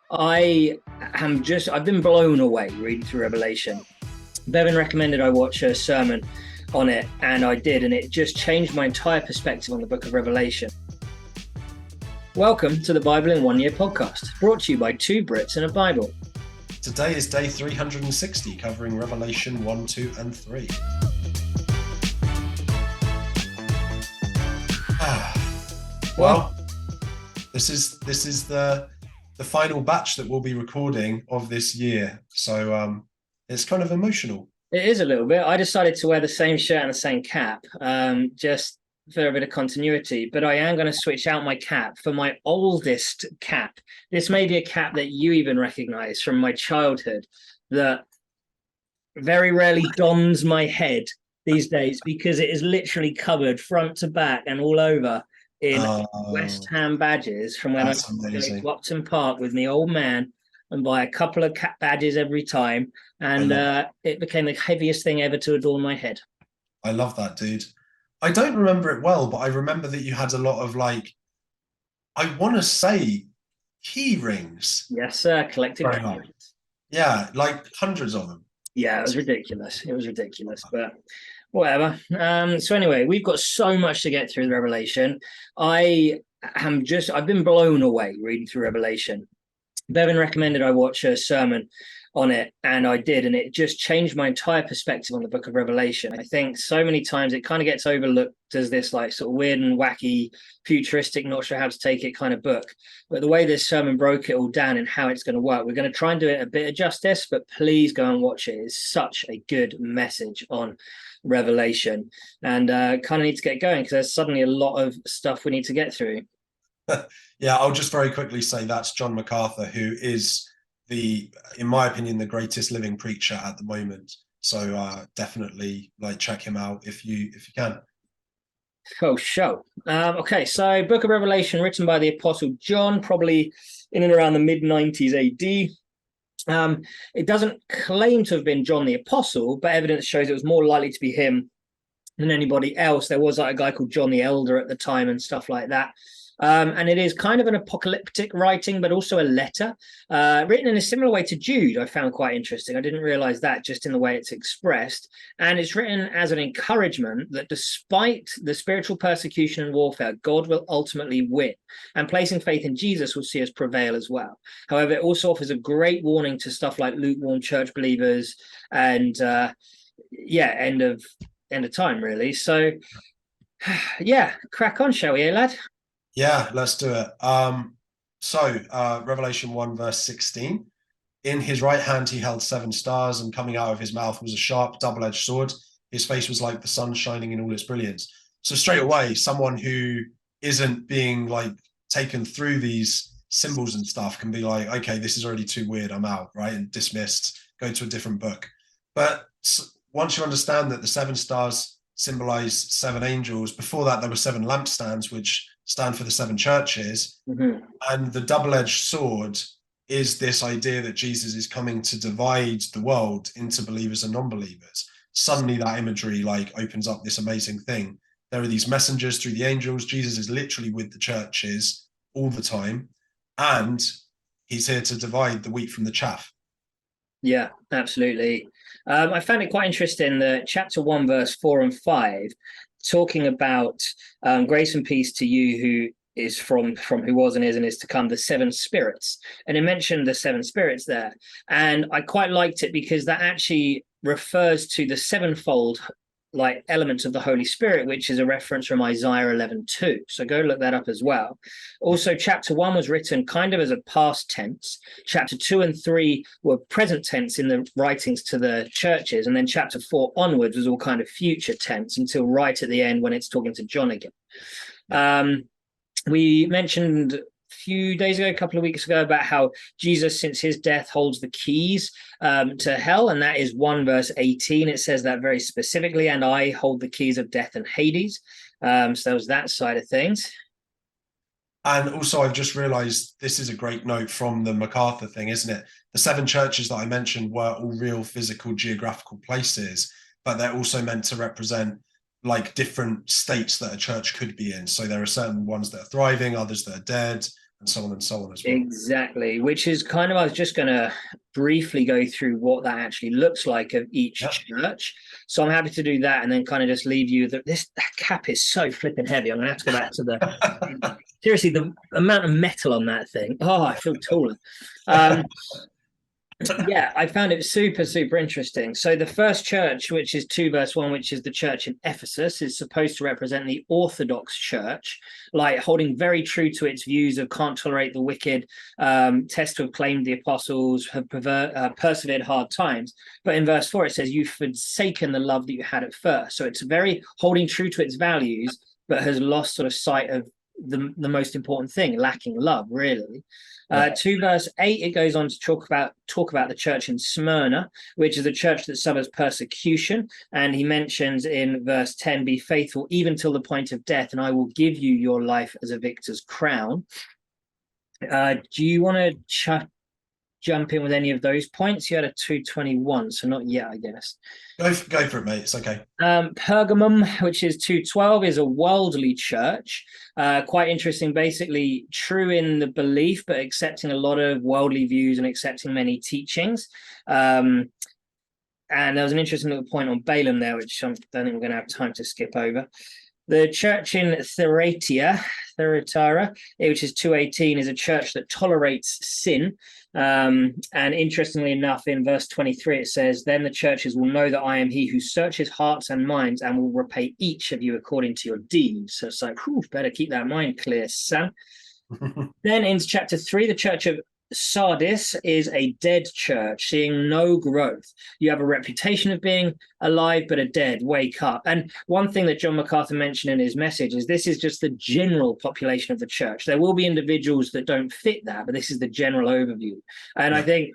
I've been blown away reading through Revelation. Bevan recommended I watch a sermon on it, and I did, and it just changed my entire perspective on the book of Revelation. Welcome to the Bible in 1 Year podcast, brought to you by two Brits and a Bible. Today is day 360, covering Revelation 1, 2, and 3. Well, this is the final batch that we'll be recording of this year, so it's kind of emotional. It is a little bit. I decided to wear the same shirt and the same cap, just for a bit of continuity, but I am going to switch out my cap for my oldest cap. This may be a cap that you even recognize from my childhood, that very rarely dons my head these days because it is literally covered front to back and all over in West Ham badges from when I was going to Upton Park with my old man and buy a couple of cap badges every time, and it became the heaviest thing ever to adorn my head. I love that, dude. I don't remember it well, but I remember that you had a lot of, I want to say, key rings. Yes, sir. Collected key rings. Yeah, like hundreds of them. Yeah, it was ridiculous. But whatever. So anyway, we've got so much to get through the Revelation. I've been blown away reading through Revelation. Bevan recommended I watch a sermon on it, and I did, and it just changed my entire perspective on the book of Revelation. I think so many times it kind of gets overlooked as this sort of weird and wacky, futuristic, not sure how to take it kind of book. But the way this sermon broke it all down and how it's going to work, we're going to try and do it a bit of justice, but please go and watch it. It's such a good message on Revelation, and kind of need to get going because there's suddenly a lot of stuff we need to get through. Yeah, I'll just very quickly say that's John MacArthur, who is in my opinion, the greatest living preacher at the moment. So definitely check him out if you can. Oh, show. Okay, so Book of Revelation, written by the Apostle John, probably in and around the mid-90s AD. It doesn't claim to have been John the Apostle, but evidence shows it was more likely to be him than anybody else. There was a guy called John the Elder at the time and stuff like that. And it is kind of an apocalyptic writing, but also a letter written in a similar way to Jude. I found quite interesting. I didn't realize that just in the way it's expressed. And it's written as an encouragement that despite the spiritual persecution and warfare, God will ultimately win. And placing faith in Jesus will see us prevail as well. However, it also offers a great warning to stuff like lukewarm church believers and, end of time, really. So, yeah, crack on, shall we, lad? Yeah, let's do it. Revelation 1, verse 16. In his right hand he held 7 stars, and coming out of his mouth was a sharp, double-edged sword. His face was like the sun shining in all its brilliance. So straight away, someone who isn't being taken through these symbols and stuff can be like, okay, this is already too weird, I'm out, right? And dismissed, go to a different book. But once you understand that the 7 stars symbolize 7 angels, before that there were 7 lampstands, which stand for the 7 churches. Mm-hmm. And the double-edged sword is this idea that Jesus is coming to divide the world into believers and non-believers. Suddenly that imagery opens up this amazing thing. There are these messengers through the angels. Jesus is literally with the churches all the time, and he's here to divide the wheat from the chaff. Yeah, absolutely. I found it quite interesting that chapter 1, verse 4 and 5, talking about grace and peace to you who is from who was and is to come, the 7 spirits. And it mentioned the 7 spirits there. And I quite liked it because that actually refers to the sevenfold elements of the Holy Spirit, which is a reference from Isaiah 11:2. So go look that up as well. Also, chapter 1 was written kind of as a past tense. Chapter 2 and 3 were present tense in the writings to the churches. And then chapter 4 onwards was all kind of future tense until right at the end when it's talking to John again. We mentioned a couple of weeks ago, about how Jesus, since his death, holds the keys to hell, and that is 1 verse 18. It says that very specifically, and I hold the keys of death and Hades. So there was that side of things. And also, I've just realized this is a great note from the MacArthur thing, isn't it? The 7 churches that I mentioned were all real physical geographical places, but they're also meant to represent like different states that a church could be in. So there are certain ones that are thriving, others that are dead, and so on as well. Exactly, which is kind of, I was just going to briefly go through what that actually looks like of each church. So I'm happy to do that and then kind of just leave you that that cap is so flipping heavy. I'm going to have to go back to the seriously, the amount of metal on that thing. Oh, I feel taller. Yeah, I found it super interesting. So the first church, which is 2 verse 1, which is the church in Ephesus, is supposed to represent the Orthodox church, like holding very true to its views of can't tolerate the wicked, test to have claimed the apostles, have persevered hard times. But in verse 4, it says, you've forsaken the love that you had at first. So it's very holding true to its values, but has lost sort of sight of the most important thing, lacking love, really. 2 verse 8, it goes on to talk about the church in Smyrna, which is a church that suffers persecution. And he mentions in verse 10, be faithful even till the point of death, and I will give you your life as a victor's crown. Do you want to jump in with any of those points? You had a 2:21, so not yet, I guess. Go for it, mate. It's okay. Pergamum, which is 2:12, is a worldly church. Quite interesting, basically true in the belief, but accepting a lot of worldly views and accepting many teachings. And there was an interesting little point on Balaam there, which I don't think we're going to have time to skip over. The church in Thyatira, which is 2:18, is a church that tolerates sin. And interestingly enough, in verse 23, it says, then the churches will know that I am he who searches hearts and minds and will repay each of you according to your deeds. So it's like, better keep that mind clear, son. Then in chapter 3, the church of Sardis is a dead church, seeing no growth. You have a reputation of being alive, but are dead. Wake up. And one thing that John MacArthur mentioned in his message is this is just the general population of the church. There will be individuals that don't fit that, but this is the general overview. And I think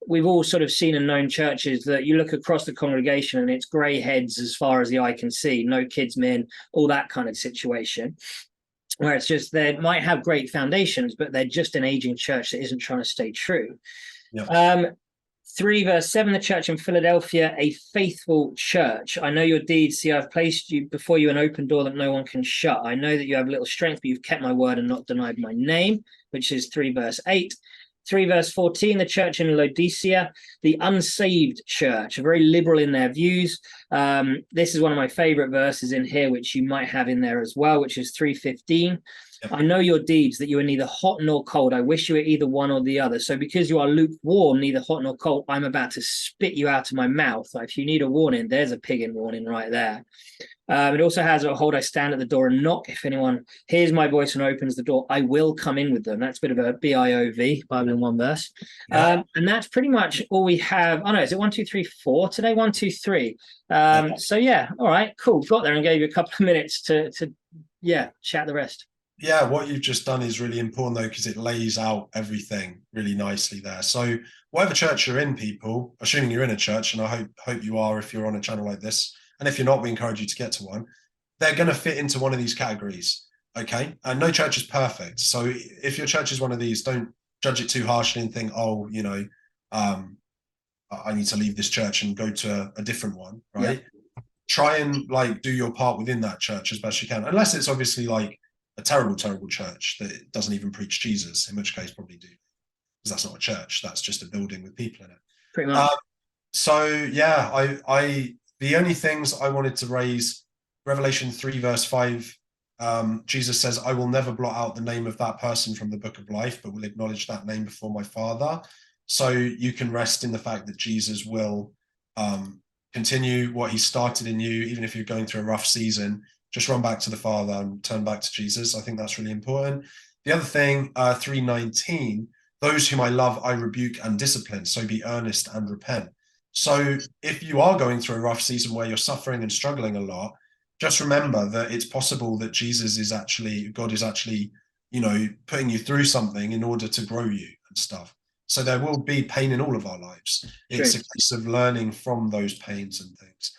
we've all sort of seen and known churches that you look across the congregation and it's grey heads as far as the eye can see, no kids, men, all that kind of situation. Where it's just they might have great foundations, but they're just an aging church that isn't trying to stay true. 3 verse 7, the church in Philadelphia, a faithful church. I know your deeds. See, I've placed you before you an open door that no one can shut. I know that you have little strength, but you've kept my word and not denied my name, which is 3 verse 8. 3 verse 14, the church in Laodicea, the unsaved church, are very liberal in their views. This is one of my favorite verses in here, which you might have in there as well, which is 3:15. I know your deeds, that you are neither hot nor cold. I wish you were either one or the other. So because you are lukewarm, neither hot nor cold, I'm about to spit you out of my mouth. If you need a warning, there's a pig in warning right there. It also has, hold, I stand at the door and knock. If anyone hears my voice and opens the door, I will come in with them. That's a bit of a BIOV, Bible in one verse. And that's pretty much all we have. Oh no, is it 1, 2, 3, 4 today? 1, 2, 3. So yeah, all right, cool. Got there and gave you a couple of minutes to chat the rest. Yeah, what you've just done is really important though, because it lays out everything really nicely there. So whatever church you're in, people, assuming you're in a church, and I hope you are if you're on a channel like this, and if you're not, we encourage you to get to one, they're going to fit into one of these categories, okay? And no church is perfect. So if your church is one of these, don't judge it too harshly and think, oh, you know, I need to leave this church and go to a different one, right? Yeah. Try and like do your part within that church as best you can, unless it's obviously like a terrible church that doesn't even preach Jesus, in which case probably do, because that's not a church, that's just a building with people in it. Pretty much. So yeah, the only things I wanted to raise, Revelation 3 verse 5, Jesus says, I will never blot out the name of that person from the book of life, but will acknowledge that name before my Father. So you can rest in the fact that Jesus will continue what he started in you, even if you're going through a rough season. Just run back to the Father and turn back to Jesus. I think that's really important. The other thing, 3:19, those whom I love, I rebuke and discipline. So be earnest and repent. So if you are going through a rough season where you're suffering and struggling a lot, just remember that it's possible that God is actually, you know, putting you through something in order to grow you and stuff. So there will be pain in all of our lives. It's a case of learning from those pains and things.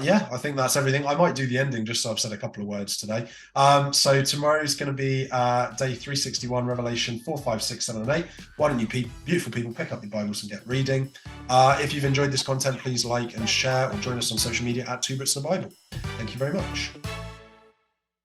Yeah, I think that's everything. I might do the ending just so I've said a couple of words today. So tomorrow is going to be day 361, Revelation 4, 5, 6, 7, and 8. Why don't you beautiful people pick up your Bibles and get reading? If you've enjoyed this content, please like and share or join us on social media at 2 Brits and a Bible. Thank you very much.